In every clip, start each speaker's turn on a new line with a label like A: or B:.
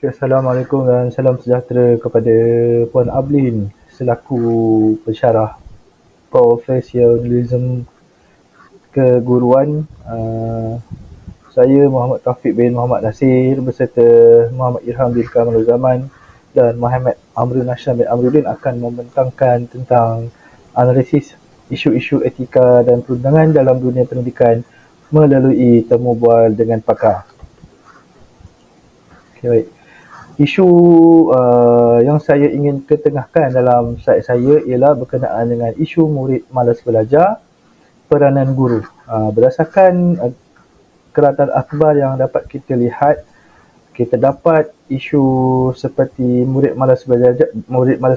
A: Assalamualaikum dan salam sejahtera kepada Puan Ablin selaku pensyarah profesionalism keguruan. Saya Muhammad Taufik bin Muhammad Nasir beserta Muhammad Irham bin Kamalul Zaman dan Muhammad Amrul Nasham bin Amruddin akan membentangkan tentang analisis isu-isu etika dan perundangan dalam dunia pendidikan melalui temu bual dengan pakar. Okay, baik. Isu yang saya ingin ketengahkan dalam slide saya ialah berkenaan dengan isu murid malas belajar, peranan guru. Berdasarkan keratan akhbar yang dapat kita lihat, kita dapat isu seperti murid malas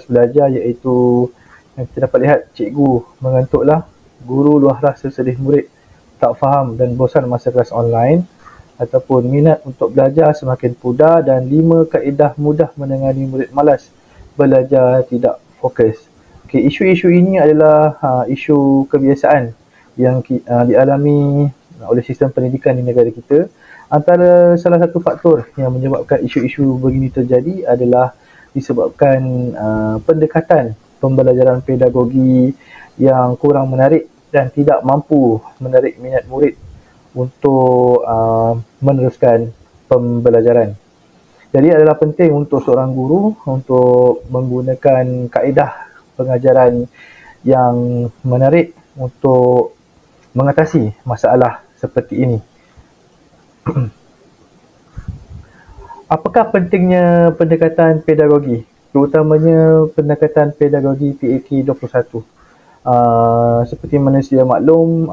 A: belajar iaitu yang kita dapat lihat, cikgu mengantuklah, guru luah rasa sedih murid tak faham dan bosan masa kelas online, ataupun minat untuk belajar semakin pudar, dan 5 kaedah mudah menangani murid malas belajar tidak fokus. Okay, isu-isu ini adalah isu kebiasaan yang dialami oleh sistem pendidikan di negara kita. Antara salah satu faktor yang menyebabkan isu-isu begini terjadi adalah disebabkan pendekatan pembelajaran pedagogi yang kurang menarik dan tidak mampu menarik minat murid untuk meneruskan pembelajaran. Jadi adalah penting untuk seorang guru untuk menggunakan kaedah pengajaran yang menarik untuk mengatasi masalah seperti ini. Apakah pentingnya pendekatan pedagogi, terutamanya pendekatan pedagogi PAK 21? Seperti mana sedia maklum,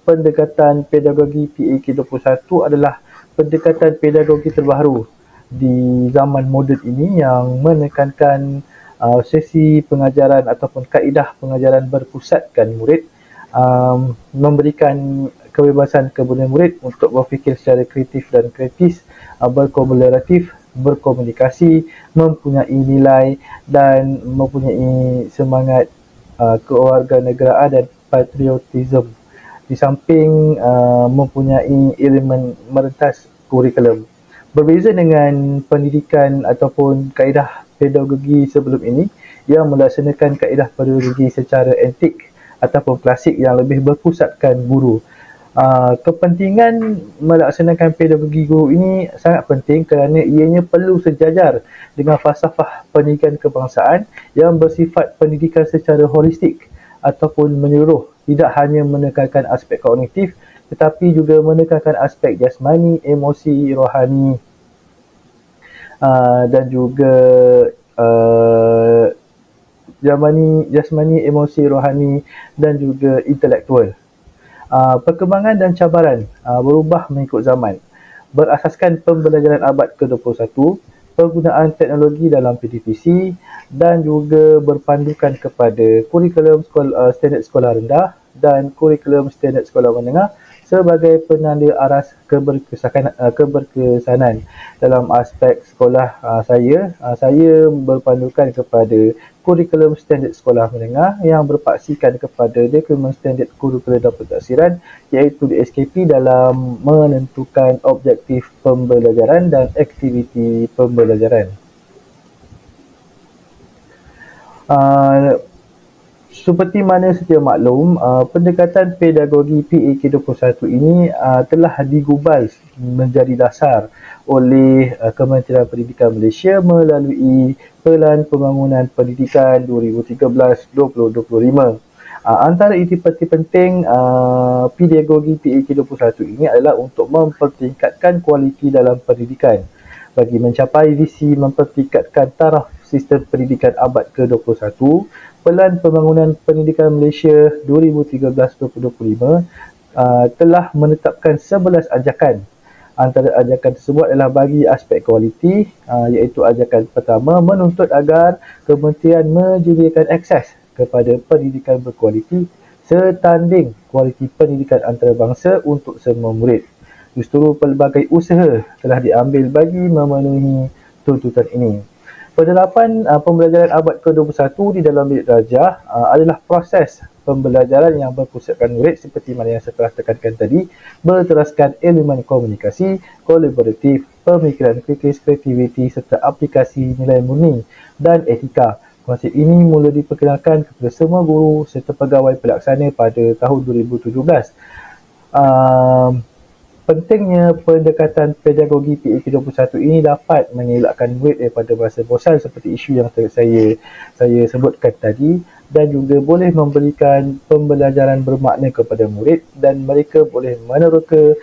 A: pendekatan pedagogi PAK 21 adalah pendekatan pedagogi terbaru di zaman moden ini yang menekankan sesi pengajaran ataupun kaedah pengajaran berpusatkan murid, memberikan kebebasan kepada murid untuk berfikir secara kreatif dan kritis, berkolaboratif, berkomunikasi, mempunyai nilai dan mempunyai semangat kewarganegaraan dan patriotisme, di samping mempunyai elemen merentas kurikulum. Berbeza dengan pendidikan ataupun kaedah pedagogi sebelum ini yang melaksanakan kaedah pedagogi secara antik ataupun klasik yang lebih berpusatkan guru. Kepentingan melaksanakan pedagogi guru ini sangat penting kerana ianya perlu sejajar dengan falsafah pendidikan kebangsaan yang bersifat pendidikan secara holistik ataupun menyeluruh, tidak hanya menekankan aspek kognitif tetapi juga menekankan aspek jasmani, emosi, rohani dan juga jasmani, emosi, rohani dan juga intelektual. Perkembangan dan cabaran berubah mengikut zaman. Berasaskan pembelajaran abad ke-21, penggunaan teknologi dalam PDPC dan juga berpandukan kepada kurikulum standard sekolah rendah dan kurikulum standard sekolah menengah sebagai penanda aras keberkesanan. Dalam aspek sekolah saya berpandukan kepada kurikulum standard sekolah menengah yang berpaksikan kepada dokumen standard kurikulum dan pentaksiran iaitu DSKP dalam menentukan objektif pembelajaran dan aktiviti pembelajaran. Seperti mana sedia maklum, pendekatan pedagogi PAK 21 ini telah digubal menjadi dasar oleh Kementerian Pendidikan Malaysia melalui Pelan Pembangunan Pendidikan 2013-2025. Antara intisari penting pedagogi PAK 21 ini adalah untuk mempertingkatkan kualiti dalam pendidikan bagi mencapai visi mempertingkatkan taraf sistem pendidikan abad ke-21. Pelan Pembangunan Pendidikan Malaysia 2013-2025 telah menetapkan 11 ajakan. Antara ajakan tersebut adalah bagi aspek kualiti, iaitu ajakan pertama, menuntut agar kementerian menyediakan akses kepada pendidikan berkualiti setanding kualiti pendidikan antarabangsa untuk semua murid. Justru pelbagai usaha telah diambil bagi memenuhi tuntutan ini. Penerapan pembelajaran abad ke-21 di dalam bilik darjah adalah proses pembelajaran yang berpusatkan murid seperti mana yang saya telah tekankan tadi, berteraskan elemen komunikasi, kolaboratif, pemikiran kritis, kreativiti serta aplikasi nilai murni dan etika. Konsep ini mula diperkenalkan kepada semua guru serta pegawai pelaksana pada tahun 2017. Pentingnya pendekatan pedagogi PAK21 ini dapat mengelakkan murid daripada merasa bosan seperti isu yang saya sebutkan tadi, dan juga boleh memberikan pembelajaran bermakna kepada murid dan mereka boleh meneroka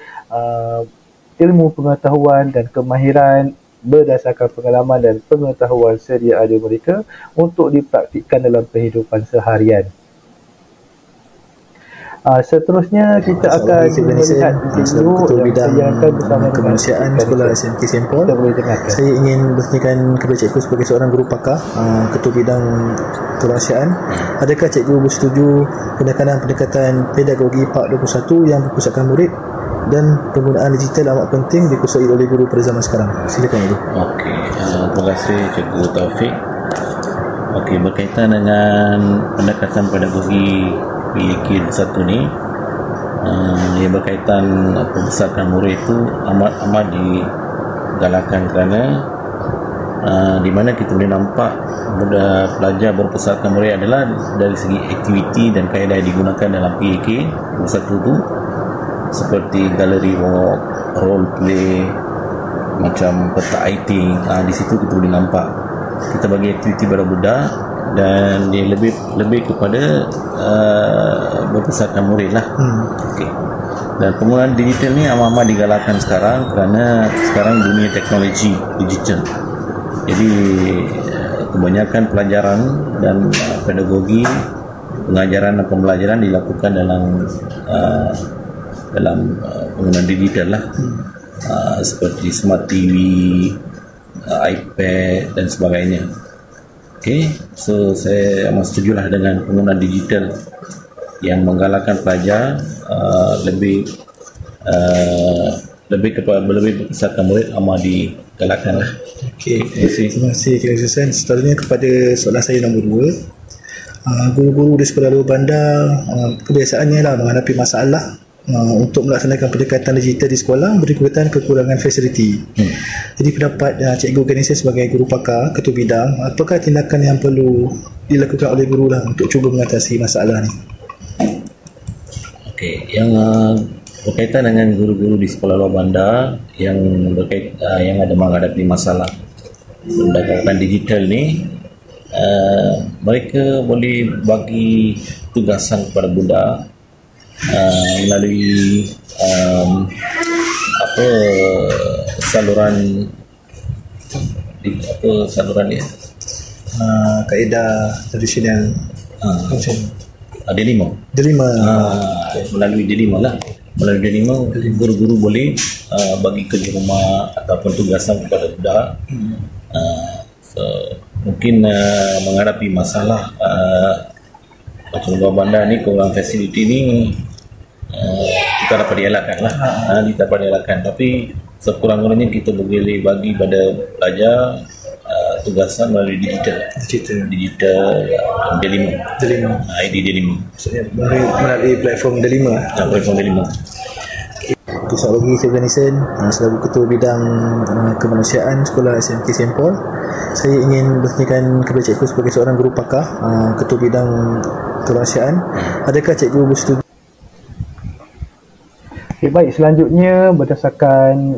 A: ilmu pengetahuan dan kemahiran berdasarkan pengalaman dan pengetahuan sedia ada mereka untuk dipraktikkan dalam kehidupan seharian. Seterusnya kita akan melihat video yang akan bersama
B: kemanusiaan Sekolah SMK Sempol. Saya ingin bertanyakan kepada cikgu sebagai seorang guru pakar, ketua bidang kemanusiaan, adakah cikgu bersetuju pendekatan pedagogi Pak 21 yang berpusatkan murid dan penggunaan digital amat penting dikuasai oleh guru pada zaman sekarang? Silakan Ibu.
C: Okey, terima kasih Cikgu Taufik. Okey, berkaitan dengan pendekatan pedagogi PAK21 ni, yang berkaitan pembesarkan murid itu amat digalakkan kerana di mana kita boleh nampak pelajar berpusatkan murid adalah dari segi aktiviti dan kaedah yang digunakan dalam PAK21 itu seperti galeri walk, role play, macam peta IT. Di situ kita boleh nampak kita bagi aktiviti pada budak dan dia lebih kepada berpusatkan murid lah. Okey. Dan penggunaan digital ni amat-amat digalakkan sekarang kerana sekarang dunia teknologi digital. Jadi kebanyakan pelajaran dan pedagogi, pengajaran dan pembelajaran dilakukan dalam penggunaan digital lah. Seperti smart TV, iPad dan sebagainya. Okay, so saya amat setujulah dengan penggunaan digital yang menggalakkan pelajar lebih berpusatkan murid amat digalakkan lah.
B: Okay, terima kasih Cikgu Susan. Seterusnya kepada soalan saya nombor 2. Guru-guru di sekolah luar bandar kebiasaannya lah menghadapi masalah untuk melaksanakan pendekatan digital di sekolah berikutan kekurangan fasiliti. Jadi pendapat Cikgu Ganesha sebagai guru pakar, ketua bidang, apakah tindakan yang perlu dilakukan oleh guru lah untuk cuba mengatasi masalah ni?
C: Okey, yang berkaitan dengan guru-guru di sekolah luar bandar yang ada menghadapi masalah pendekatan digital ni, mereka boleh bagi tugasan kepada budak melalui saluran dia, kaedah
B: tradisional macam
C: D5. Melalui D5 lah. Melalui D5 guru-guru boleh bagi kerja rumah ataupun tugasan kepada budak. So, mungkin menghadapi masalah macam luar bandar ni, kurang fasiliti ni, kita dapat dielakkan lah. Kita dapat dielakkan, tapi sekurang-kurangnya kita boleh bagi pada pelajar tugasan melalui digital D5, ID D5,
B: maksudnya melalui platform D5.
C: Platform D5.
B: Okay, soal lagi Cikgu Nisen, selaku ketua bidang kemanusiaan Sekolah SMK Sempol, saya ingin bertanyakan kepada cikgu sebagai seorang guru pakar, ketua bidang kemanusiaan, adakah cikgu bersetuju?
A: Okay, baik, selanjutnya berdasarkan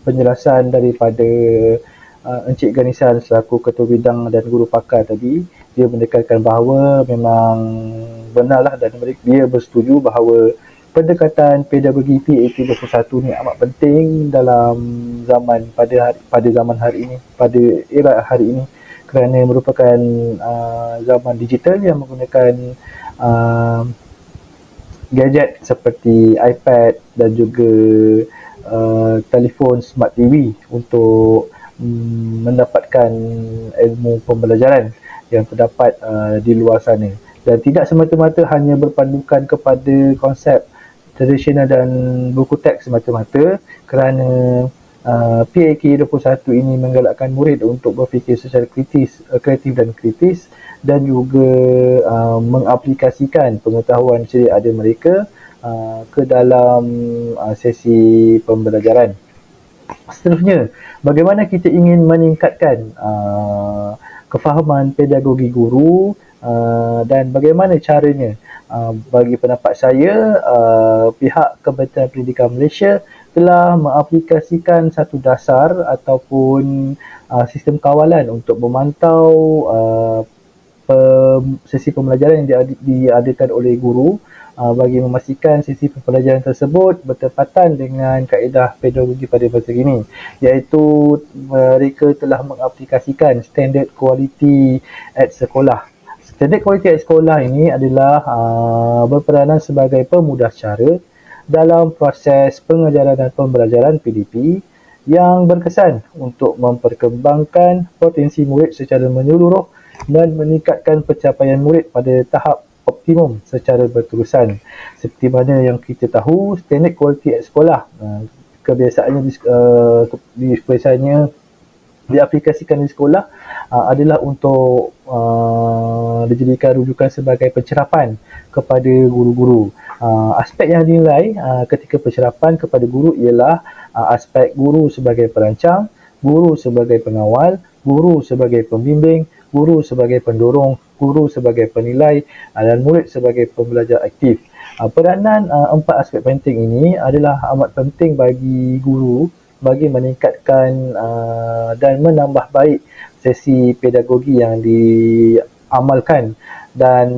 A: penjelasan daripada Encik Ganisan selaku ketua bidang dan guru pakar tadi, dia menekankan bahawa memang benarlah dan dia bersetuju bahawa pendekatan pedagogi PAK21 ni amat penting dalam zaman pada zaman hari ini, pada era hari ini, kerana merupakan zaman digital yang menggunakan gadget seperti iPad dan juga telefon smart TV untuk mendapatkan ilmu pembelajaran yang terdapat di luar sana, dan tidak semata-mata hanya berpandukan kepada konsep tradisional dan buku teks semata-mata, kerana PAK21 ini menggalakkan murid untuk berfikir secara kreatif dan kritis, dan juga mengaplikasikan pengetahuan sedia ada mereka ke dalam sesi pembelajaran. Seterusnya, bagaimana kita ingin meningkatkan kefahaman pedagogi guru dan bagaimana caranya? Bagi pendapat saya, pihak Kementerian Pendidikan Malaysia telah mengaplikasikan satu dasar ataupun sistem kawalan untuk memantau sesi pembelajaran yang diadakan oleh guru bagi memastikan sesi pembelajaran tersebut bertepatan dengan kaedah pedagogi pada masa kini, iaitu mereka telah mengaplikasikan standard quality at sekolah. Standard quality at sekolah ini adalah berperanan sebagai pemudah cara dalam proses pengajaran dan pembelajaran PDP yang berkesan untuk memperkembangkan potensi murid secara menyeluruh dan meningkatkan pencapaian murid pada tahap optimum secara berterusan. Seperti mana yang kita tahu, standard quality at sekolah kebiasaannya diaplikasikan di sekolah adalah untuk dijadikan rujukan sebagai pencerapan kepada guru-guru. Aspek yang dinilai ketika pencerapan kepada guru ialah aspek guru sebagai perancang, guru sebagai pengawal, guru sebagai pembimbing, guru sebagai pendorong, guru sebagai penilai dan murid sebagai pembelajar aktif. Peranan empat aspek penting ini adalah amat penting bagi guru bagi meningkatkan dan menambah baik sesi pedagogi yang diamalkan, dan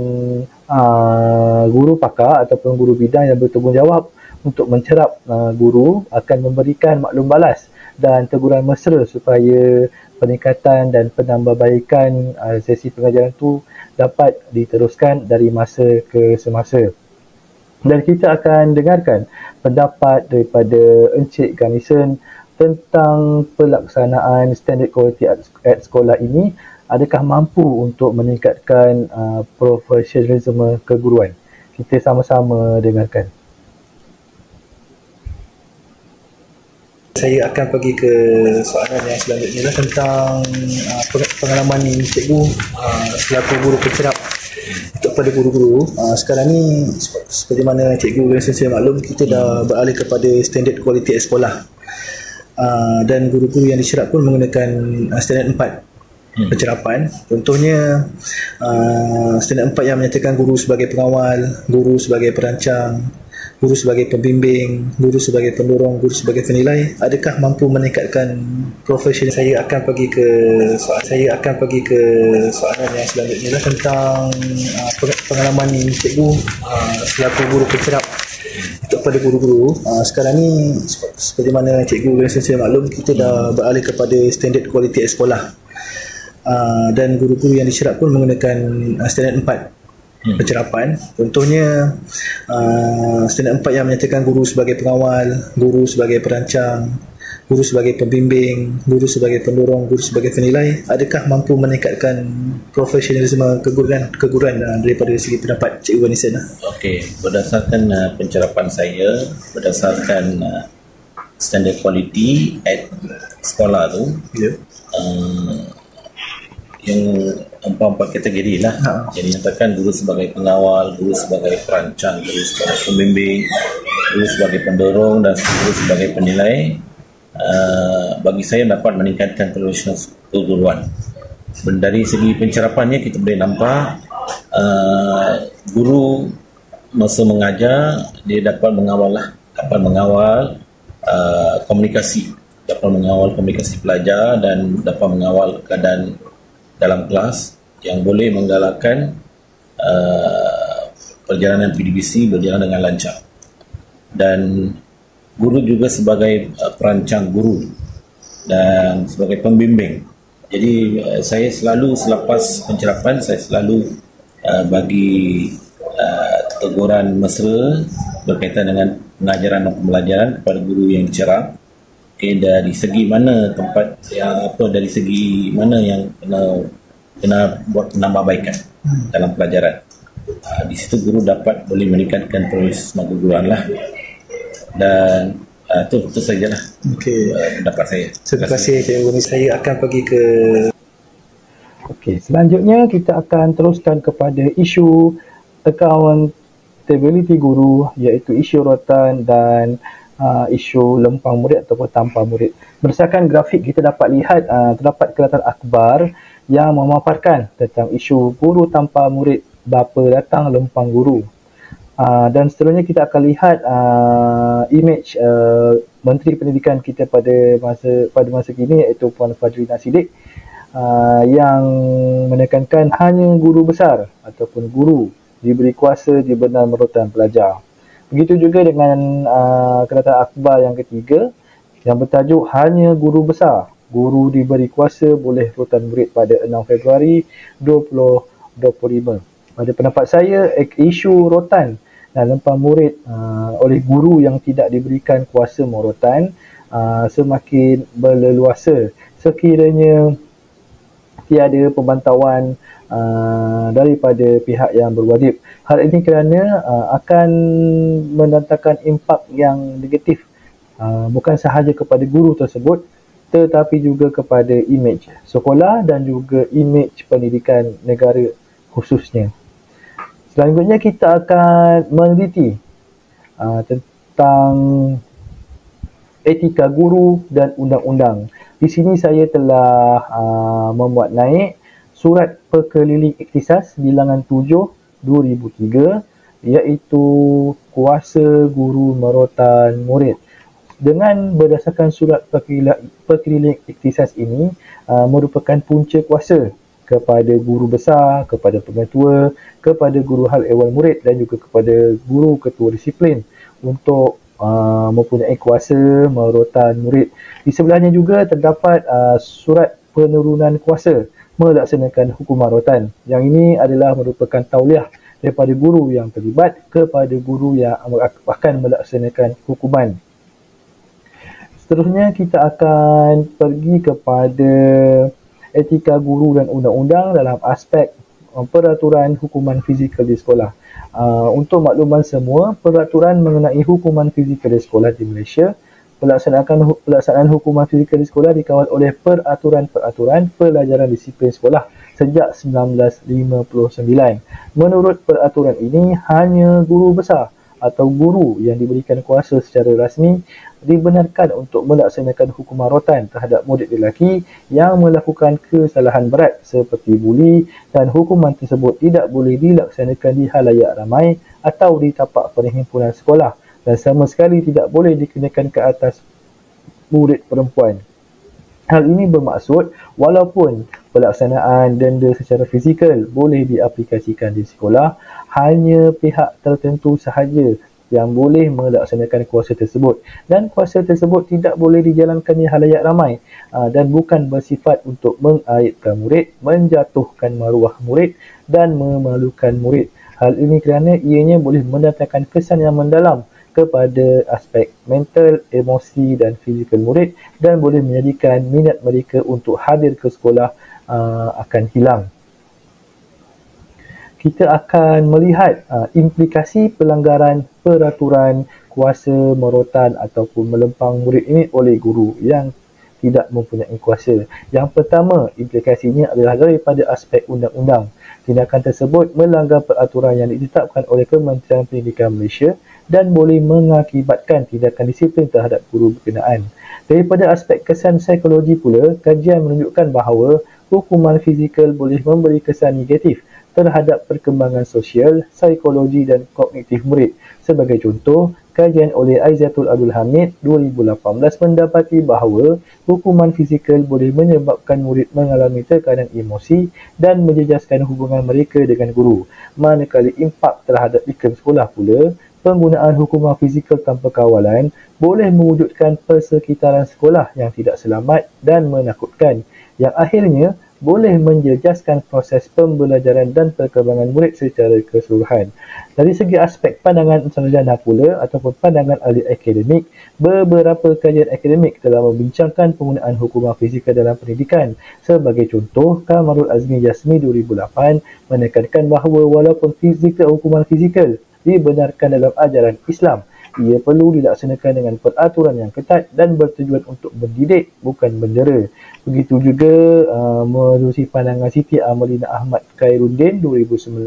A: guru pakar ataupun guru bidang yang bertanggungjawab untuk mencerap guru akan memberikan maklum balas dan teguran mesra supaya peningkatan dan penambahbaikan sesi pengajaran itu dapat diteruskan dari masa ke semasa. Dan kita akan dengarkan pendapat daripada Encik Garnison tentang pelaksanaan standard quality at sekolah ini, adakah mampu untuk meningkatkan profesionalisme keguruan. Kita sama-sama dengarkan.
B: Saya akan pergi ke soalan yang selanjutnya lah, tentang pengalaman cikgu selaku guru pencerap kepada guru-guru. Sekarang ni seperti mana cikgu saya maklum, kita dah beralih kepada standard quality at sekolah, dan guru-guru yang dicerap pun menggunakan standard 4 pencerapan. Contohnya standard 4 yang menyatakan guru sebagai pengawal, guru sebagai perancang, guru sebagai pembimbing, guru sebagai pendorong, guru sebagai penilai. Adakah mampu meningkatkan profesional? Saya akan pergi ke soalan yang selanjutnya lah, tentang pengalaman cikgu selaku guru pencerap kepada guru-guru. Sekarang ni seperti mana cikgu saya maklum, kita dah beralih kepada standard quality at sekolah, dan guru-guru yang dicerap pun menggunakan standard 4 pencerapan. Contohnya standard 4 yang menyatakan guru sebagai pengawal, guru sebagai perancang, guru sebagai pembimbing, guru sebagai pendorong, guru sebagai penilai. Adakah mampu meningkatkan profesionalisme keguruan daripada segi pendapat Cikgu Garnison?
C: Okey, berdasarkan pencerapan saya, berdasarkan standard quality at sekolah tu, yang empat kategori lah. Jadi nyatakan guru sebagai pengawal, guru sebagai perancang, guru sebagai pembimbing, guru sebagai pendorong dan guru sebagai penilai. Bagi saya dapat meningkatkan profesional keguruan. Dari segi pencerapannya kita boleh nampak guru masa mengajar dia dapat mengawal komunikasi, dapat mengawal komunikasi pelajar dan dapat mengawal keadaan dalam kelas yang boleh menggalakkan perjalanan PDBC berjalan dengan lancar. Dan guru juga sebagai perancang guru dan sebagai pembimbing. Jadi saya selalu selepas pencerapan saya selalu bagi teguran mesra berkaitan dengan pengajaran dan pembelajaran kepada guru yang dicerap. Dari segi mana tempat yang dari segi mana yang kena buat penambahbaikan dalam pelajaran. Di situ guru boleh meningkatkan profesionalisme keguruan lah. Dan itu sajalah pendapat saya.
B: Terima kasih Cikgu. Saya akan pergi ke
A: selanjutnya kita akan teruskan kepada isu accountability guru, iaitu isu rotan dan isu lempang murid ataupun tanpa murid. Berdasarkan grafik kita dapat lihat terdapat kelihatan akhbar yang memaparkan tentang isu guru tanpa murid, bapa datang lempang guru. Dan seterusnya kita akan lihat imej Menteri Pendidikan kita pada masa kini, iaitu Puan Fadreena Siddiq, yang menekankan hanya guru besar ataupun guru diberi kuasa di benar merotan pelajar. Begitu juga dengan kelihatan akhbar yang ketiga yang bertajuk hanya guru besar, guru diberi kuasa boleh rotan murid pada 6 Februari 2025. Pada pendapat saya, isu rotan dan lempang murid oleh guru yang tidak diberikan kuasa merotan semakin berleluasa sekiranya tiada pemantauan daripada pihak yang berwajib. Hal ini kerana akan mendatangkan impak yang negatif bukan sahaja kepada guru tersebut tetapi juga kepada imej sekolah dan juga imej pendidikan negara khususnya. Selanjutnya kita akan meneliti tentang etika guru dan undang-undang. Di sini saya telah membuat naik Surat Perkeliling Ikhtisas Bilangan 7 2003 iaitu kuasa guru merotan murid. Dengan berdasarkan Surat Perkeliling Ikhtisas ini merupakan punca kuasa kepada guru besar, kepada pengetua, kepada guru hal ehwal murid dan juga kepada guru ketua disiplin untuk mempunyai kuasa merotan murid. Di sebelahnya juga terdapat surat penurunan kuasa melaksanakan hukuman rotan. Yang ini adalah merupakan tauliah daripada guru yang terlibat kepada guru yang akan melaksanakan hukuman. Seterusnya kita akan pergi kepada etika guru dan undang-undang dalam aspek peraturan hukuman fizikal di sekolah. Untuk makluman semua, peraturan mengenai hukuman fizikal di sekolah di Malaysia, pelaksanaan hukuman fizikal di sekolah dikawal oleh peraturan-peraturan pelajaran disiplin sekolah sejak 1959. Menurut peraturan ini, hanya guru besar atau guru yang diberikan kuasa secara rasmi dibenarkan untuk melaksanakan hukuman rotan terhadap murid lelaki yang melakukan kesalahan berat seperti buli, dan hukuman tersebut tidak boleh dilaksanakan di halayak ramai atau di tapak perhimpunan sekolah dan sama sekali tidak boleh dikenakan ke atas murid perempuan. Hal ini bermaksud walaupun pelaksanaan denda secara fizikal boleh diaplikasikan di sekolah, hanya pihak tertentu sahaja yang boleh melaksanakan kuasa tersebut, dan kuasa tersebut tidak boleh dijalankan di halayak ramai dan bukan bersifat untuk mengaibkan murid, menjatuhkan maruah murid dan memalukan murid. Hal ini kerana ianya boleh mendatangkan kesan yang mendalam kepada aspek mental, emosi dan fizikal murid dan boleh menjadikan minat mereka untuk hadir ke sekolah akan hilang. Kita akan melihat implikasi pelanggaran peraturan kuasa merotan ataupun melempang murid ini oleh guru yang tidak mempunyai kuasa. Yang pertama, implikasinya adalah daripada aspek undang-undang. Tindakan tersebut melanggar peraturan yang ditetapkan oleh Kementerian Pendidikan Malaysia dan boleh mengakibatkan tindakan disiplin terhadap guru berkenaan. Daripada aspek kesan psikologi pula, kajian menunjukkan bahawa hukuman fizikal boleh memberi kesan negatif terhadap perkembangan sosial, psikologi dan kognitif murid. Sebagai contoh, kajian oleh Aizatul Abdul Hamid 2018 mendapati bahawa hukuman fizikal boleh menyebabkan murid mengalami tekanan emosi dan menjejaskan hubungan mereka dengan guru. Manakala impak terhadap iklim sekolah pula, penggunaan hukuman fizikal tanpa kawalan boleh mewujudkan persekitaran sekolah yang tidak selamat dan menakutkan, yang akhirnya boleh menjejaskan proses pembelajaran dan perkembangan murid secara keseluruhan. Dari segi aspek pandangan sarjana pula ataupun pandangan ahli akademik, beberapa kajian akademik telah membincangkan penggunaan hukuman fizikal dalam pendidikan. Sebagai contoh, Kamarul Azmi Jasmi 2008 menekankan bahawa walaupun hukuman fizikal dibenarkan dalam ajaran Islam, Ia perlu dilaksanakan dengan peraturan yang ketat dan bertujuan untuk mendidik, bukan mendera. Begitu juga menerusi pandangan Siti Amalina Ahmad Khairuddin 2019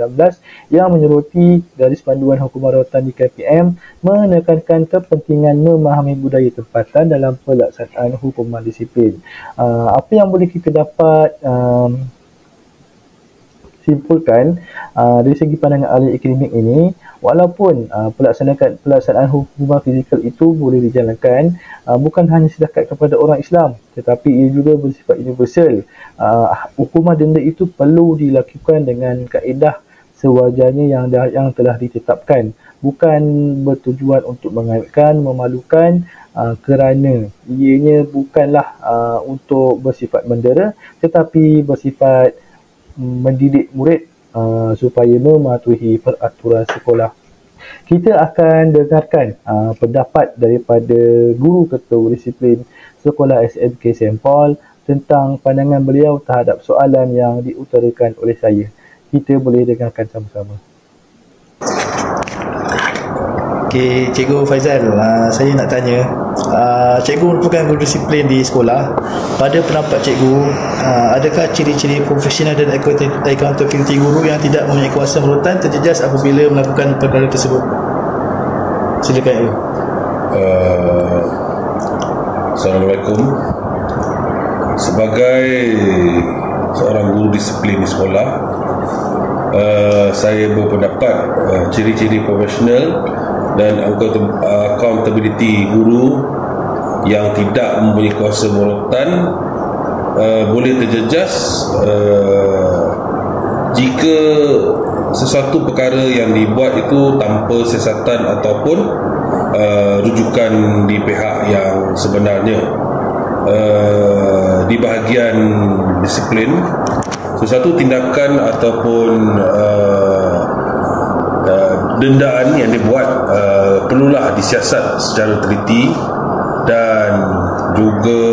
A: yang menyoroti garis panduan hukuman rawatan di KPM, menekankan kepentingan memahami budaya tempatan dalam pelaksanaan hukuman disiplin. Apa yang boleh kita dapat simpulkan dari segi pandangan ahli akademik ini, walaupun pelaksanaan hukuman fizikal itu boleh dijalankan bukan hanya setakat kepada orang Islam, tetapi ia juga bersifat universal. Hukuman denda itu perlu dilakukan dengan kaedah sewajarnya yang telah ditetapkan, bukan bertujuan untuk mengaitkan, memalukan, kerana ianya bukanlah untuk bersifat mendera, tetapi bersifat mendidik murid supaya mematuhi peraturan sekolah. Kita akan dengarkan pendapat daripada Guru Ketua Disiplin Sekolah SMK St. Paul tentang pandangan beliau terhadap soalan yang diutarakan oleh saya. Kita boleh dengarkan sama-sama.
B: Okey, Cikgu Faizal, saya nak tanya, cikgu merupakan guru disiplin di sekolah. Pada pendapat cikgu, adakah ciri-ciri profesional dan accountability guru yang tidak mempunyai kuasa merutan terjejas apabila melakukan perkara tersebut? Silakan cikgu.
D: Assalamualaikum. Sebagai seorang guru disiplin di sekolah, saya berpendapat ciri-ciri profesional dan accountability guru yang tidak mempunyai kuasa merutan boleh terjejas jika sesuatu perkara yang dibuat itu tanpa siasatan ataupun rujukan di pihak yang sebenarnya. Di bahagian disiplin, sesuatu tindakan ataupun dendaan yang dibuat perlulah disiasat secara teliti dan juga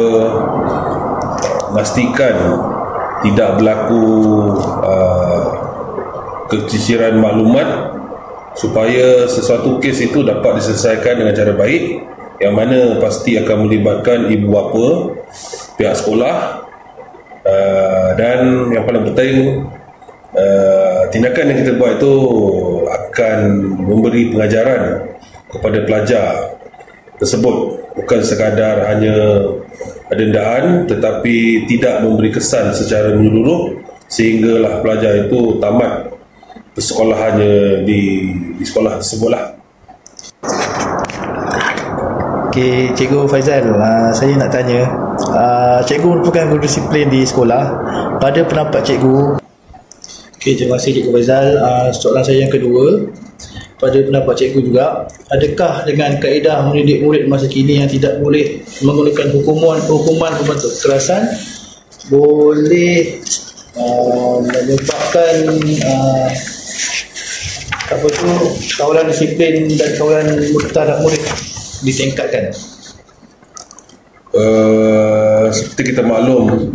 D: pastikan tidak berlaku keciciran maklumat supaya sesuatu kes itu dapat diselesaikan dengan cara baik, yang mana pasti akan melibatkan ibu bapa, pihak sekolah, dan yang paling penting tindakan yang kita buat itu akan memberi pengajaran kepada pelajar tersebut, bukan sekadar hanya dendaan tetapi tidak memberi kesan secara menyeluruh sehinggalah pelajar itu tamat persekolahannya di sekolah tersebutlah.
B: Okey, Cikgu Faizal, saya nak tanya, cikgu merupakan guru disiplin di sekolah. Pada pendapat cikgu, okey, terima kasih Cikgu Faizal. Soalan saya yang kedua, pada pendapat cikgu juga, adakah dengan kaedah mendidik murid masa kini yang tidak boleh menggunakan hukuman berbentuk kekerasan boleh menyebabkan kawalan disiplin dan kawalan terhadap murid ditingkatkan?
D: Seperti kita maklum,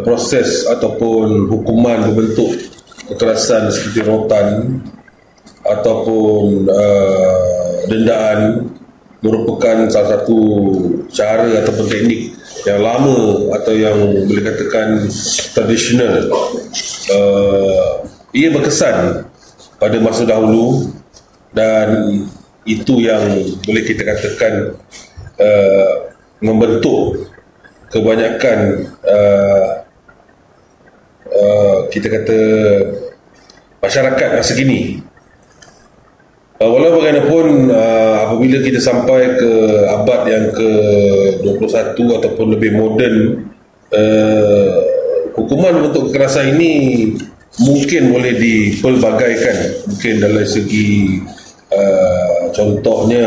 D: proses ataupun hukuman berbentuk kekerasan seperti rotan ataupun dendaan merupakan salah satu cara ataupun teknik yang lama atau yang boleh katakan tradisional. Ia berkesan pada masa dahulu dan itu yang boleh kita katakan membentuk kebanyakan kita kata masyarakat masa kini. Walau bagaimanapun, apabila kita sampai ke abad yang ke-21 ataupun lebih moden, hukuman untuk kekerasan ini mungkin boleh dipelbagaikan. Mungkin dari segi contohnya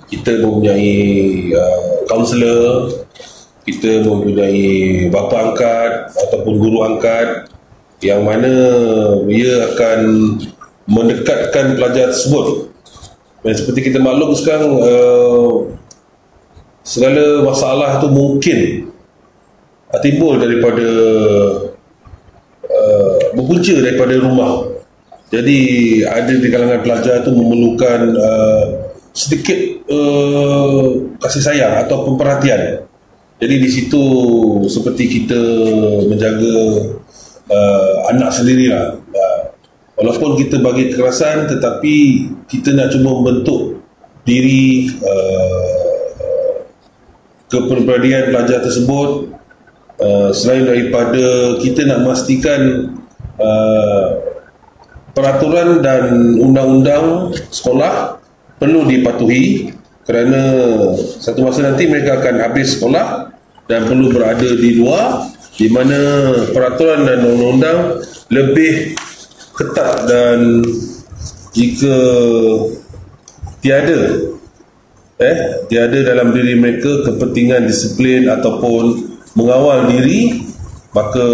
D: kita mempunyai kaunselor, kita mempunyai bapa angkat ataupun guru angkat yang mana ia akan mendekatkan pelajar tersebut. Dan seperti kita maklum sekarang, segala masalah itu mungkin timbul daripada berpunca daripada rumah. Jadi ada di kalangan pelajar itu memerlukan sedikit kasih sayang atau perhatian. Jadi di situ seperti kita menjaga anak sendirilah. Walaupun kita bagi kekerasan, tetapi kita nak cuba membentuk diri kepribadian pelajar tersebut. Selain daripada kita nak memastikan peraturan dan undang-undang sekolah perlu dipatuhi, kerana satu masa nanti mereka akan habis sekolah dan perlu berada di luar, di mana peraturan dan undang-undang lebih ketat, dan jika tiada dalam diri mereka kepentingan disiplin ataupun mengawal diri, maka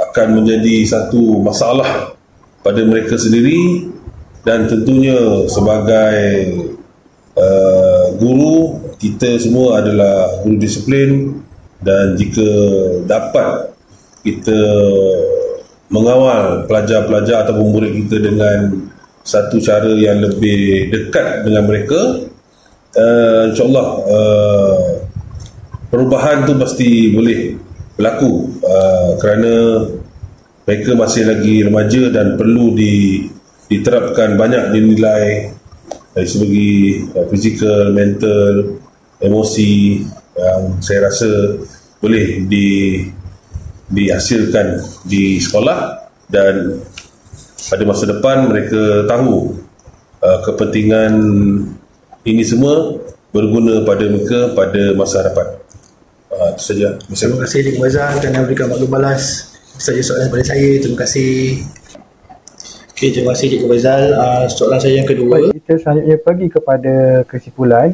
D: akan menjadi satu masalah pada mereka sendiri. Dan tentunya sebagai guru, kita semua adalah guru disiplin, dan jika dapat kita mengawal pelajar-pelajar ataupun murid kita dengan satu cara yang lebih dekat dengan mereka, insyaAllah perubahan tu pasti boleh berlaku, kerana mereka masih lagi remaja dan perlu diterapkan banyak nilai dari segi fizikal, mental, emosi yang saya rasa boleh dihasilkan di sekolah, dan pada masa depan mereka tahu kepentingan ini semua berguna pada mereka pada masa hadapan. Itu saja.
B: Terima kasih Cikgu Faizal kerana memberikan maklum balas. Itu saja soalan daripada saya. Terima kasih. Okey, terima kasih Cikgu Faizal. Soalan saya yang kedua.
A: Baik, kita selanjutnya pergi kepada kesimpulan.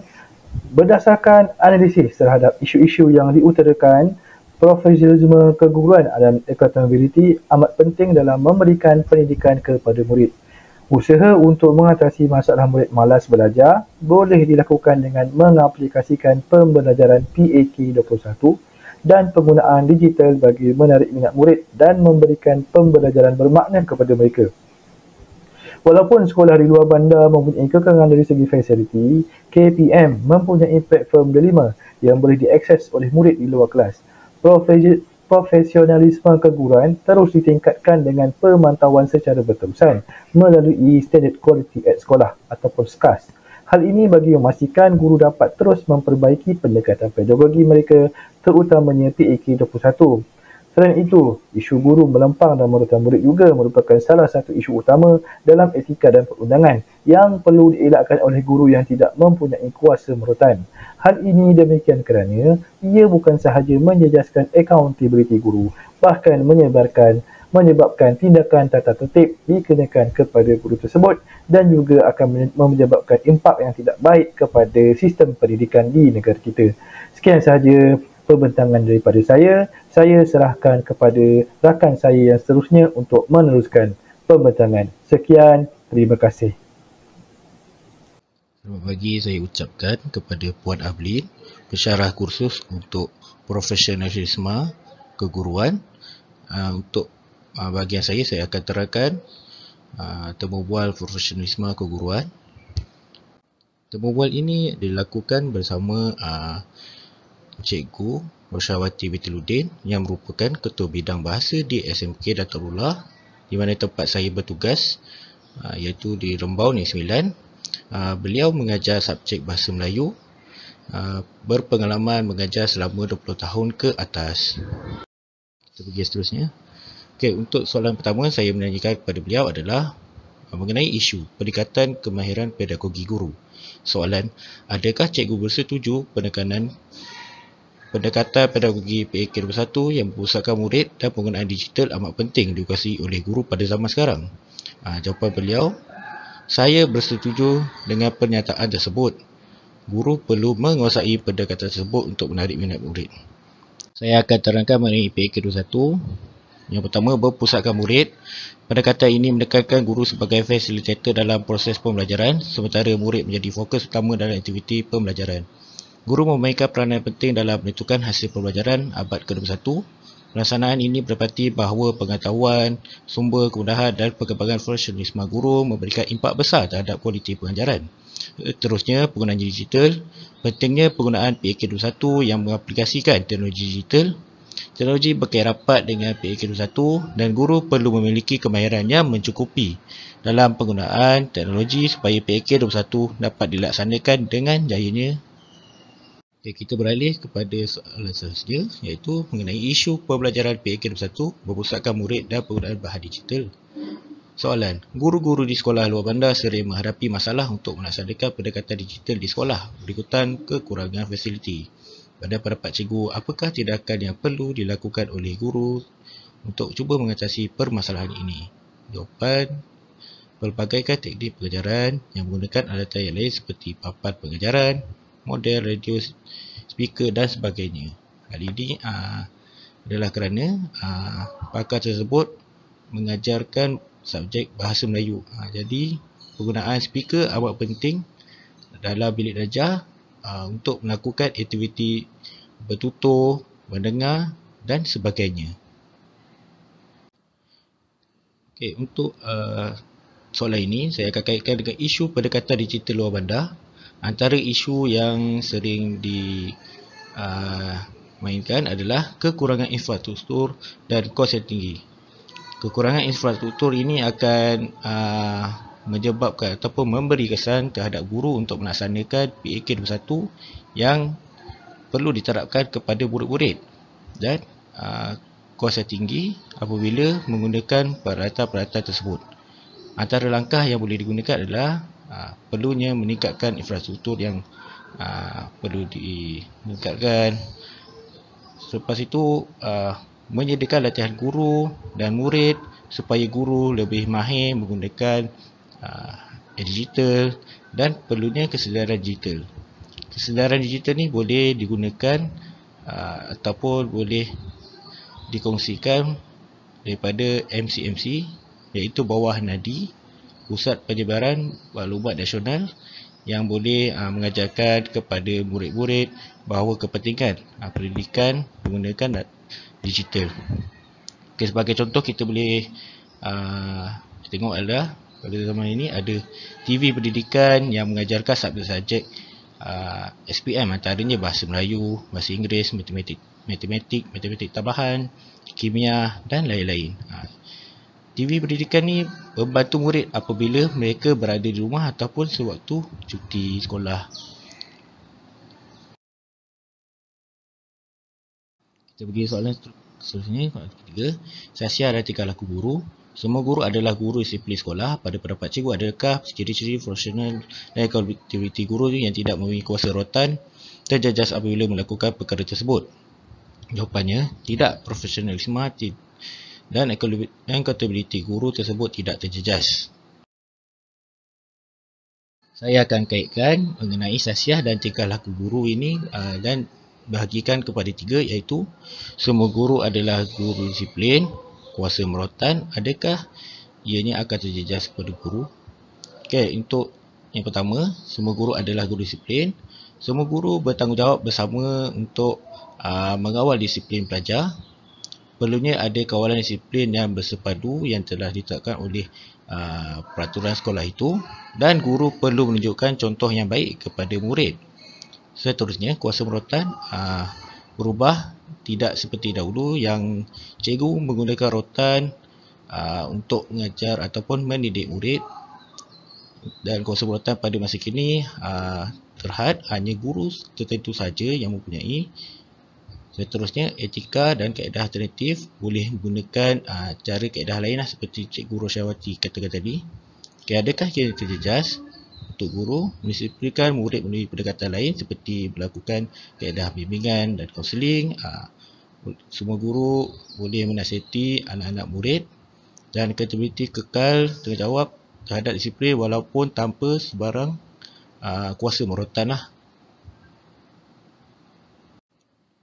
A: Berdasarkan analisis terhadap isu-isu yang diutarakan, profesionalisme keguruan dan accountability amat penting dalam memberikan pendidikan kepada murid. Usaha untuk mengatasi masalah murid malas belajar boleh dilakukan dengan mengaplikasikan pembelajaran PAK21 dan penggunaan digital bagi menarik minat murid dan memberikan pembelajaran bermakna kepada mereka. Walaupun sekolah di luar bandar mempunyai kekangan dari segi fasiliti, KPM mempunyai platform delima yang boleh diakses oleh murid di luar kelas. Profesionalisme keguruan terus ditingkatkan dengan pemantauan secara berterusan melalui Standard Quality at Sekolah ataupun SKAS. Hal ini bagi memastikan guru dapat terus memperbaiki pendekatan pedagogi mereka, terutamanya PAK21. Selain itu, isu guru melempang dan merutan murid juga merupakan salah satu isu utama dalam etika dan perundangan yang perlu dielakkan oleh guru yang tidak mempunyai kuasa merutan. Hal ini demikian kerana ia bukan sahaja menjejaskan accountability guru, bahkan menyebabkan tindakan tata tertib dikenakan kepada guru tersebut dan juga akan menyebabkan impak yang tidak baik kepada sistem pendidikan di negara kita. Sekian sahaja pembentangan daripada saya. Saya serahkan kepada rakan saya yang seterusnya untuk meneruskan pembentangan. Sekian, terima kasih.
E: Selamat pagi, saya ucapkan kepada Puan Ablin, pensyarah kursus untuk profesionalisme keguruan. Untuk bahagian saya akan terangkan temu bual profesionalisme keguruan. Temu bual ini dilakukan bersama Cikgu Rosyawati Bintiludin yang merupakan Ketua Bidang Bahasa di SMK Datarullah, di mana tempat saya bertugas iaitu di Rembau Negeri 9. Beliau mengajar subjek Bahasa Melayu, berpengalaman mengajar selama 20 tahun ke atas. Kita pergi seterusnya. Okey, untuk soalan pertama saya menanyakan kepada beliau adalah mengenai isu peningkatan kemahiran pedagogi guru. Soalan, adakah cikgu bersetuju pendekatan pedagogi PAK21 yang berpusatkan murid dan penggunaan digital amat penting dikuasai oleh guru pada zaman sekarang? Jawapan beliau, saya bersetuju dengan pernyataan tersebut. Guru perlu menguasai pendekatan tersebut untuk menarik minat murid. Saya akan terangkan mengenai PAK21. Yang pertama, berpusatkan murid. Pendekatan ini menekankan guru sebagai fasilitator dalam proses pembelajaran, sementara murid menjadi fokus utama dalam aktiviti pembelajaran. Guru memainkan peranan penting dalam menentukan hasil pembelajaran abad ke-21. Pelaksanaan ini berdapati bahawa pengetahuan, sumber kemudahan dan perkembangan profesionalisme guru memberikan impak besar terhadap kualiti pengajaran. Terusnya, penggunaan digital. Pentingnya penggunaan PAK21 yang mengaplikasikan teknologi digital. Teknologi berkait rapat dengan PAK21 dan guru perlu memiliki kemahiran yang mencukupi dalam penggunaan teknologi supaya PAK21 dapat dilaksanakan dengan jayanya. Okay, kita beralih kepada soalan seterusnya, iaitu mengenai isu pembelajaran PAK21 berpusatkan murid dan penggunaan bahan digital. Soalan, guru-guru di sekolah luar bandar sering menghadapi masalah untuk melaksanakan pendekatan digital di sekolah berikutan kekurangan fasiliti. Pada pendapat cikgu, apakah tindakan yang perlu dilakukan oleh guru untuk cuba mengatasi permasalahan ini? Jawapan, pelbagaikan teknik pengajaran yang menggunakan alatan yang lain seperti papan pengajaran, model radio, speaker dan sebagainya. Hal ini adalah kerana pakar tersebut mengajarkan subjek bahasa Melayu. Jadi penggunaan speaker amat penting dalam bilik belajar untuk melakukan aktiviti bertutur, mendengar dan sebagainya. Okay, untuk soalan ini saya akan kaitkan dengan isu pendekatan digital luar bandar. Antara isu yang sering dimainkan adalah kekurangan infrastruktur dan kos yang tinggi. Kekurangan infrastruktur ini akan menyebabkan ataupun memberi kesan terhadap guru untuk melaksanakan PAK21 yang perlu diterapkan kepada murid-murid, dan kos yang tinggi apabila menggunakan peralatan-peralatan tersebut. Antara langkah yang boleh digunakan adalah perlunya meningkatkan infrastruktur yang perlu ditingkatkan. Selepas itu menyediakan latihan guru dan murid supaya guru lebih mahir menggunakan digital, dan perlunya kesedaran digital. Kesedaran digital ni boleh digunakan ataupun boleh dikongsikan daripada MCMC, iaitu bawah nadi, Pusat Penyebaran Maklumat Nasional, yang boleh mengajarkan kepada murid-murid bahawa kepentingan pendidikan menggunakan digital. Okay, sebagai contoh kita boleh tengok adalah pada zaman ini ada TV pendidikan yang mengajarkan subjek-subjek SPM, antaranya bahasa Melayu, bahasa Inggeris, matematik tambahan, kimia dan lain-lain. TV pendidikan ni membantu murid apabila mereka berada di rumah ataupun sewaktu cuti sekolah. Kita pergi soalan seterusnya, soalan ketiga. Sasiah dan tingkah laku guru. Semua guru adalah guru disiplin sekolah. Pada pendapat cikgu, adakah ciri-ciri profesional dan aktiviti guru yang tidak memiliki kuasa rotan terjejas apabila melakukan perkara tersebut? Jawapannya, tidak. Profesionalisme dan accountability guru tersebut tidak terjejas. Saya akan kaitkan mengenai sasiah dan tingkah laku guru ini dan bahagikan kepada tiga, iaitu semua guru adalah guru disiplin, kuasa merotan, adakah ianya akan terjejas kepada guru? Okay, untuk yang pertama, semua guru adalah guru disiplin. Semua guru bertanggungjawab bersama untuk mengawal disiplin pelajar. Perlunya ada kawalan disiplin yang bersepadu yang telah ditetapkan oleh peraturan sekolah itu, dan guru perlu menunjukkan contoh yang baik kepada murid. Seterusnya, kuasa merotan berubah, tidak seperti dahulu yang cikgu menggunakan rotan untuk mengajar ataupun mendidik murid, dan kuasa merotan pada masa kini terhad hanya guru tertentu saja yang mempunyai. Seterusnya, etika dan kaedah alternatif boleh menggunakan cara kaedah lain seperti Cikgu Rosyawati katakan tadi. Adakah kira terjejas untuk guru mendisiplinkan murid melalui pendekatan lain seperti melakukan kaedah bimbingan dan kaunseling? Semua guru boleh menasihati anak-anak murid, dan accountability kekal tanggungjawab terhadap disiplin walaupun tanpa sebarang kuasa merotan lah.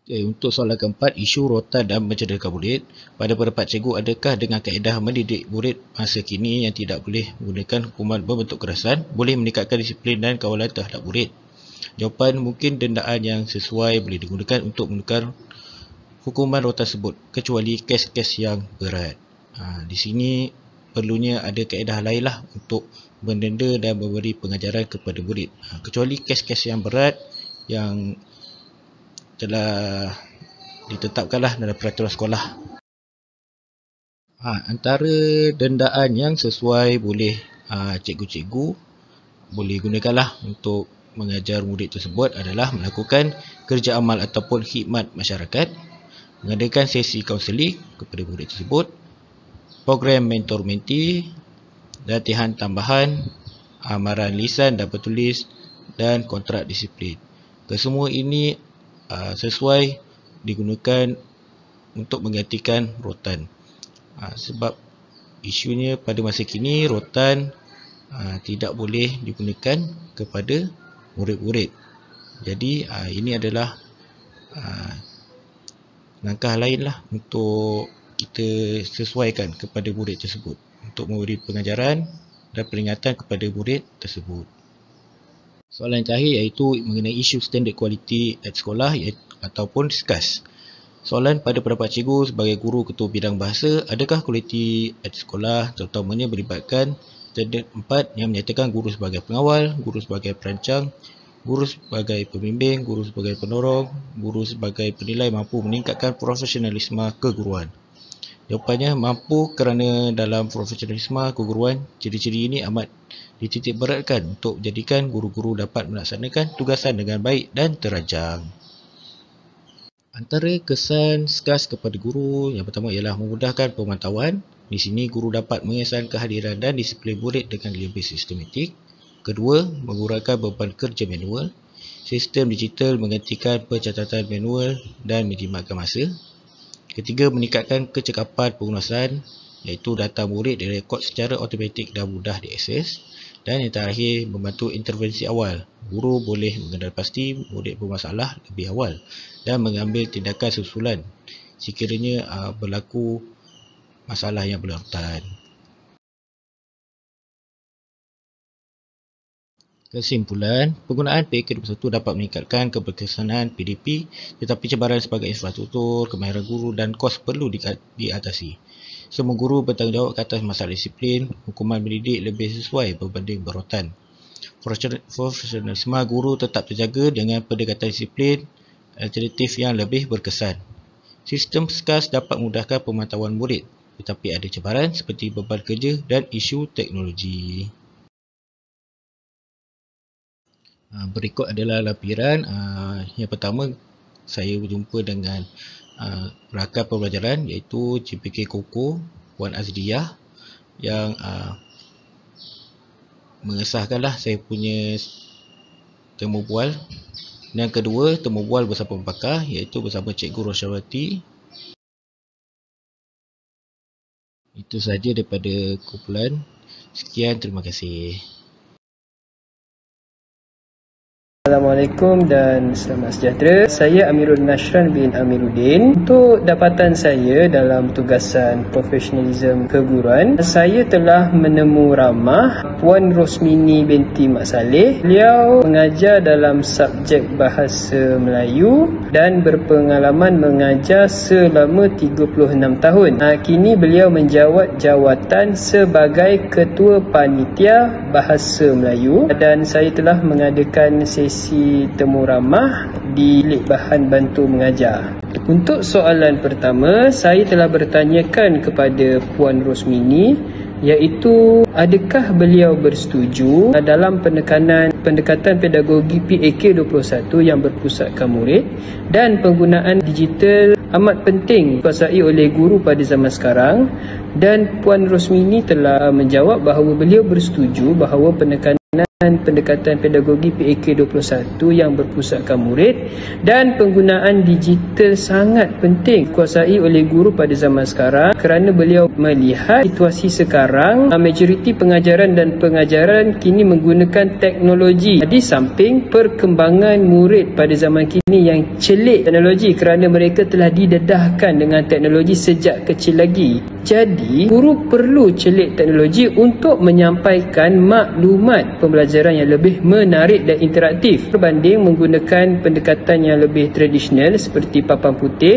E: Okay, untuk soalan keempat, isu rotan dan mencederakan murid. Pada pendapat cikgu, adakah dengan kaedah mendidik murid masa kini yang tidak boleh menggunakan hukuman berbentuk kekerasan boleh meningkatkan disiplin dan kawalan terhadap murid? Jawapan, mungkin dendaan yang sesuai boleh digunakan untuk menukar hukuman rotan tersebut, kecuali kes-kes yang berat. Di sini perlunya ada kaedah lain lah untuk mendenda dan memberi pengajaran kepada murid, kecuali kes-kes yang berat yang telah ditetapkanlah dalam peraturan sekolah. Antara dendaan yang sesuai boleh cikgu-cikgu boleh gunakanlah untuk mengajar murid tersebut adalah melakukan kerja amal ataupun khidmat masyarakat, mengadakan sesi kaunseling kepada murid tersebut, program mentor-mentee, latihan tambahan, amaran lisan dan bertulis, dan kontrak disiplin. Kesemua ini sesuai digunakan untuk menggantikan rotan. Sebab isunya pada masa kini rotan tidak boleh digunakan kepada murid-murid. Jadi ini adalah langkah lain lah untuk kita sesuaikan kepada murid tersebut untuk memberi pengajaran dan peringatan kepada murid tersebut. Soalan terakhir iaitu mengenai isu standard kualiti at sekolah ataupun SKAS. Soalan pada pendapat cikgu sebagai guru ketua bidang bahasa, adakah kualiti at sekolah terutamanya melibatkan standard 4 yang menyatakan guru sebagai pengawal, guru sebagai perancang, guru sebagai pembimbing, guru sebagai penolong, guru sebagai penilai mampu meningkatkan profesionalisme keguruan? Jawapannya mampu, kerana dalam profesionalisme keguruan, ciri-ciri ini amat dititik beratkan untuk menjadikan guru-guru dapat melaksanakan tugasan dengan baik dan terancang. Antara kesan SKAS kepada guru yang pertama ialah memudahkan pemantauan. Di sini guru dapat mengesan kehadiran dan disiplin murid dengan lebih sistematik. Kedua, mengurangkan beban kerja manual. Sistem digital menggantikan pencatatan manual dan menjimatkan masa. Ketiga, meningkatkan kecekapan pengurusan, iaitu data murid direkod secara automatik dan mudah diakses. Dan yang terakhir, membantu intervensi awal. Guru boleh mengenal pasti murid bermasalah lebih awal dan mengambil tindakan susulan sekiranya berlaku masalah yang berlarutan. Kesimpulan, penggunaan PAK21 dapat meningkatkan keberkesanan PDP, tetapi cabaran sebagai infrastruktur, kemahiran guru dan kos perlu diatasi. Semua guru bertanggungjawab ke atas masalah disiplin, hukuman mendidik lebih sesuai berbanding berrotan. Profesionalisme guru tetap terjaga dengan pendekatan disiplin alternatif yang lebih berkesan. Sistem SKAS dapat memudahkan pemantauan murid, tetapi ada cabaran seperti beban kerja dan isu teknologi. Berikut adalah lampiran. Yang pertama, saya berjumpa dengan rakan pembelajaran iaitu CPK Koko Puan Azliyah yang mengesahkanlah saya punya temu bual. Yang kedua, temu bual bersama pakar iaitu bersama Cikgu Rosyawati. Itu sahaja daripada kumpulan. Sekian, terima kasih.
F: Assalamualaikum dan selamat sejahtera. Saya Amirul Nashran bin Amiruddin. Untuk dapatan saya dalam tugasan profesionalisme keguruan, saya telah menemu ramah Puan Rosmini binti Mak Saleh. Beliau mengajar dalam subjek bahasa Melayu dan berpengalaman mengajar selama 36 tahun. Kini beliau menjawat jawatan sebagai Ketua Panitia Bahasa Melayu dan saya telah mengadakan sesi temu ramah di Bilik Bahan Bantu Mengajar. Untuk soalan pertama, saya telah bertanyakan kepada Puan Rosmini iaitu adakah beliau bersetuju dalam pendekatan pedagogi PAK21 yang berpusatkan murid dan penggunaan digital amat penting dikuasai oleh guru pada zaman sekarang, dan Puan Rosmini telah menjawab bahawa beliau bersetuju bahawa pendekatan pedagogi PAK21 yang berpusatkan murid dan penggunaan digital sangat penting dikuasai oleh guru pada zaman sekarang kerana beliau melihat situasi sekarang majoriti pengajaran dan pengajaran kini menggunakan teknologi di samping perkembangan murid pada zaman kini yang celik teknologi kerana mereka telah didedahkan dengan teknologi sejak kecil lagi. Jadi guru perlu celik teknologi untuk menyampaikan maklumat pembelajaran yang lebih menarik dan interaktif berbanding menggunakan pendekatan yang lebih tradisional seperti papan putih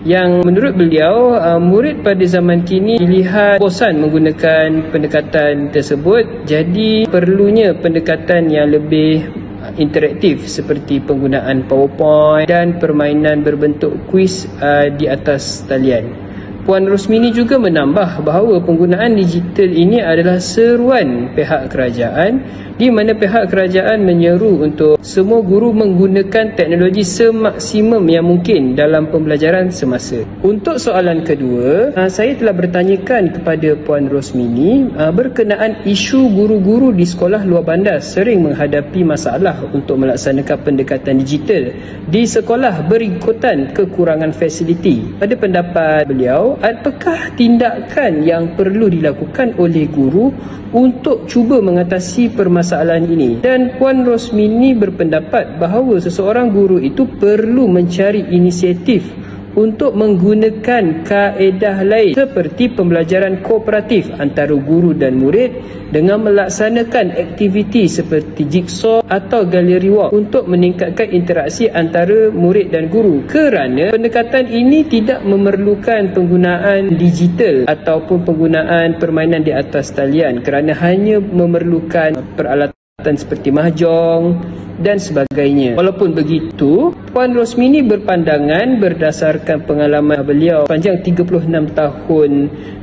F: yang menurut beliau murid pada zaman kini dilihat bosan menggunakan pendekatan tersebut, jadi perlunya pendekatan yang lebih interaktif seperti penggunaan PowerPoint dan permainan berbentuk kuis di atas talian. Puan Rosmini juga menambah bahawa penggunaan digital ini adalah seruan pihak kerajaan, di mana pihak kerajaan menyeru untuk semua guru menggunakan teknologi semaksimum yang mungkin dalam pembelajaran semasa. Untuk soalan kedua, saya telah bertanyakan kepada Puan Rosmini berkenaan isu guru-guru di sekolah luar bandar sering menghadapi masalah untuk melaksanakan pendekatan digital di sekolah berikutan kekurangan fasiliti. Pada pendapat beliau, apakah tindakan yang perlu dilakukan oleh guru untuk cuba mengatasi permasalahan ini? Dan Puan Rosmini berpendapat bahawa seseorang guru itu perlu mencari inisiatif untuk menggunakan kaedah lain seperti pembelajaran kooperatif antara guru dan murid dengan melaksanakan aktiviti seperti jigsaw atau gallery walk untuk meningkatkan interaksi antara murid dan guru, kerana pendekatan ini tidak memerlukan penggunaan digital ataupun penggunaan permainan di atas talian, kerana hanya memerlukan peralatan seperti mahjong dan sebagainya. Walaupun begitu, Puan Rosmini berpandangan berdasarkan pengalaman beliau panjang 36 tahun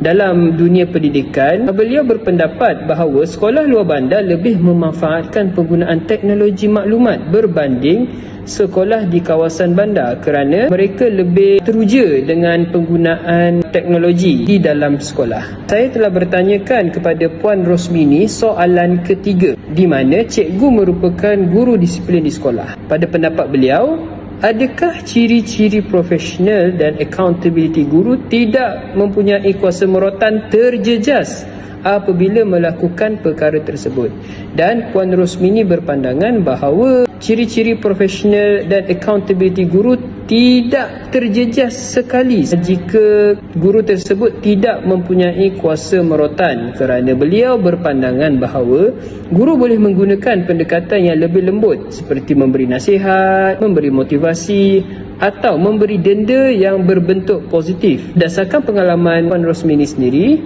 F: dalam dunia pendidikan, beliau berpendapat bahawa sekolah luar bandar lebih memanfaatkan penggunaan teknologi maklumat berbanding sekolah di kawasan bandar, kerana mereka lebih teruja dengan penggunaan teknologi di dalam sekolah. Saya telah bertanyakan kepada Puan Rosmini soalan ketiga, di mana cikgu merupakan guru disiplin di sekolah. Pada pendapat beliau, adakah ciri-ciri profesional dan accountability guru tidak mempunyai kuasa merotan terjejas apabila melakukan perkara tersebut? Dan Puan Rosmini berpandangan bahawa ciri-ciri profesional dan accountability guru tidak terjejas sekali jika guru tersebut tidak mempunyai kuasa merotan, kerana beliau berpandangan bahawa guru boleh menggunakan pendekatan yang lebih lembut seperti memberi nasihat, memberi motivasi atau memberi denda yang berbentuk positif. Berdasarkan pengalaman Puan Rosmini sendiri,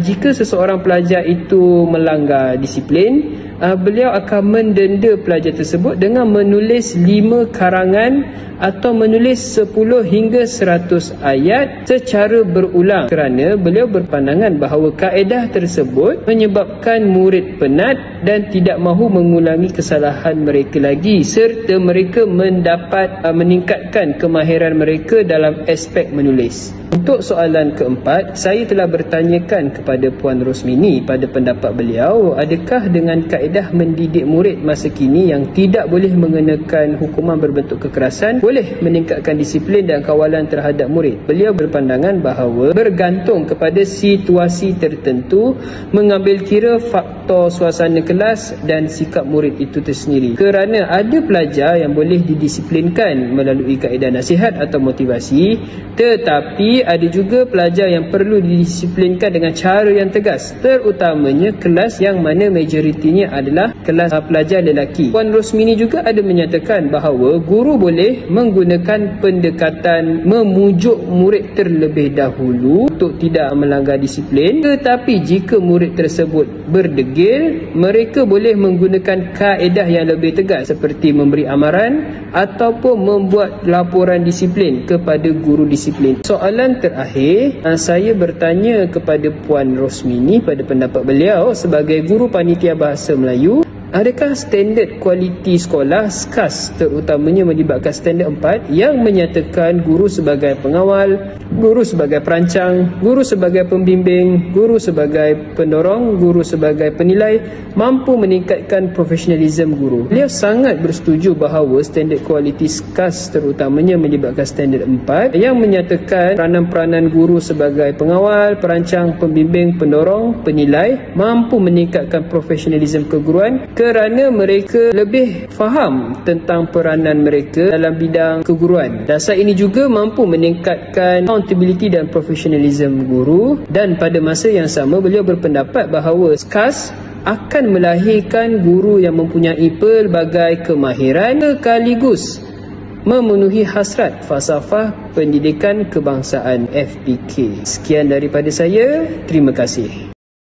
F: jika seseorang pelajar itu melanggar disiplin, beliau akan mendenda pelajar tersebut dengan menulis 5 karangan atau menulis 10 hingga 100 ayat secara berulang, kerana beliau berpandangan bahawa kaedah tersebut menyebabkan murid penat dan tidak mahu mengulangi kesalahan mereka lagi, serta mereka meningkatkan kemahiran mereka dalam aspek menulis. Untuk soalan keempat, saya telah bertanyakan kepada Puan Rosmini pada pendapat beliau, adakah dengan kaedah mendidik murid masa kini yang tidak boleh mengenakan hukuman berbentuk kekerasan boleh meningkatkan disiplin dan kawalan terhadap murid? Beliau berpandangan bahawa bergantung kepada situasi tertentu, mengambil kira faktor suasana kelas dan sikap murid itu tersendiri, kerana ada pelajar yang boleh didisiplinkan melalui kaedah nasihat atau motivasi, tetapi ada juga pelajar yang perlu didisiplinkan dengan cara yang tegas, terutamanya kelas yang mana majoritinya adalah kelas pelajar lelaki. Puan Rosmini juga ada menyatakan bahawa guru boleh menggunakan pendekatan memujuk murid terlebih dahulu untuk tidak melanggar disiplin, tetapi jika murid tersebut berdegil, mereka boleh menggunakan kaedah yang lebih tegas seperti memberi amaran ataupun membuat laporan disiplin kepada guru disiplin. Soalan terakhir, saya bertanya kepada Puan Rosmini pada pendapat beliau sebagai guru panitia bahasa Melayu, adakah standard kualiti sekolah SKAS terutamanya melibatkan standard 4 yang menyatakan guru sebagai pengawal, guru sebagai perancang, guru sebagai pembimbing, guru sebagai pendorong, guru sebagai penilai mampu meningkatkan profesionalisme guru? Beliau sangat bersetuju bahawa standard kualiti SKAS terutamanya melibatkan standard 4 yang menyatakan peranan-peranan guru sebagai pengawal, perancang, pembimbing, pendorong, penilai mampu meningkatkan profesionalisme keguruan, kerana mereka lebih faham tentang peranan mereka dalam bidang keguruan. Dasar ini juga mampu meningkatkan accountability dan profesionalisme guru, dan pada masa yang sama beliau berpendapat bahawa SKAS akan melahirkan guru yang mempunyai pelbagai kemahiran sekaligus memenuhi hasrat falsafah pendidikan kebangsaan FPK. Sekian daripada saya, terima kasih.